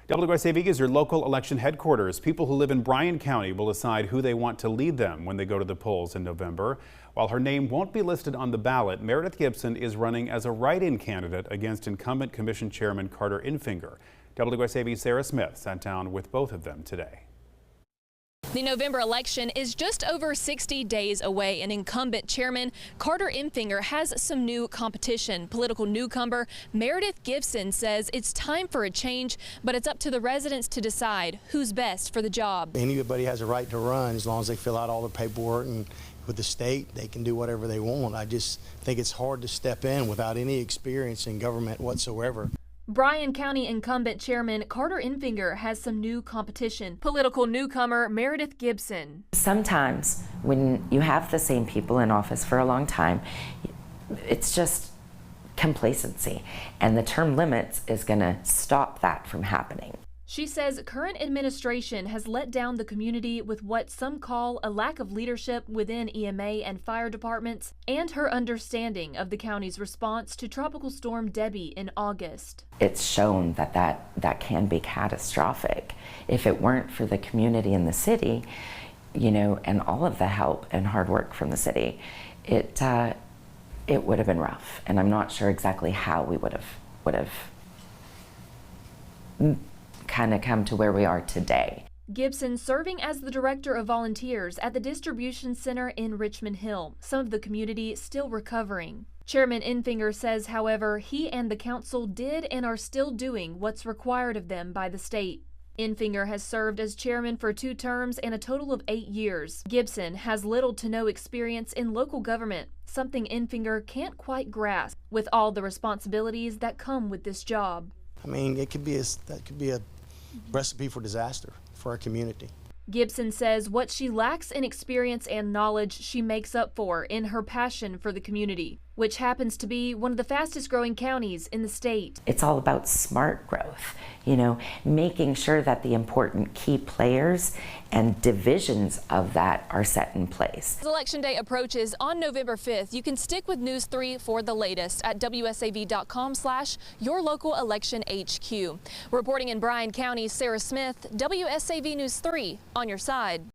WSAV is your local election headquarters. People who live in Bryan County will decide who they want to lead them when they go to the polls in November. While her name won't be listed on the ballot, Meredith Gibson is running as a write-in candidate against Incumbent Commission Chairman Carter Infinger. WSAV's Sarah Smith sat down with both of them today. The November election is just over 60 days away, and incumbent chairman Carter Infinger has some new competition. Political newcomer Meredith Gibson says it's time for a change, but it's up to the residents to decide who's best for the job. Anybody has a right to run as long as they fill out all the paperwork, and with the state they can do whatever they want. I just think it's hard to step in without any experience in government whatsoever. Bryan County incumbent chairman Carter Infinger has some new competition. Political newcomer Meredith Gibson. Sometimes when you have the same people in office for a long time, it's just complacency, and the term limits is going to stop that from happening. She says current administration has let down the community with what some call a lack of leadership within EMA and fire departments, and her understanding of the county's response to Tropical Storm Debbie in August. It's shown that can be catastrophic. If it weren't for the community in the city, you know, and all of the help and hard work from the city, it would have been rough. And I'm not sure exactly how we would have kind of come to where we are today. Gibson serving as the director of volunteers at the distribution center in Richmond Hill, some of the community still recovering. Chairman Infinger says, however, he and the council did and are still doing what's required of them by the state. Infinger has served as chairman for 2 terms and a total of 8 years. Gibson has little to no experience in local government, something Infinger can't quite grasp with all the responsibilities that come with this job. I mean, that could be a recipe for disaster for our community. Gibson says what she lacks in experience and knowledge she makes up for in her passion for the community, which happens to be one of the fastest growing counties in the state. It's all about smart growth, you know, making sure that the important key players and divisions of that are set in place. As Election Day approaches on November 5th, you can stick with News 3 for the latest at WSAV.com/yourlocalectionHQ. Reporting in Bryan County, Sarah Smith, WSAV News 3 on your side.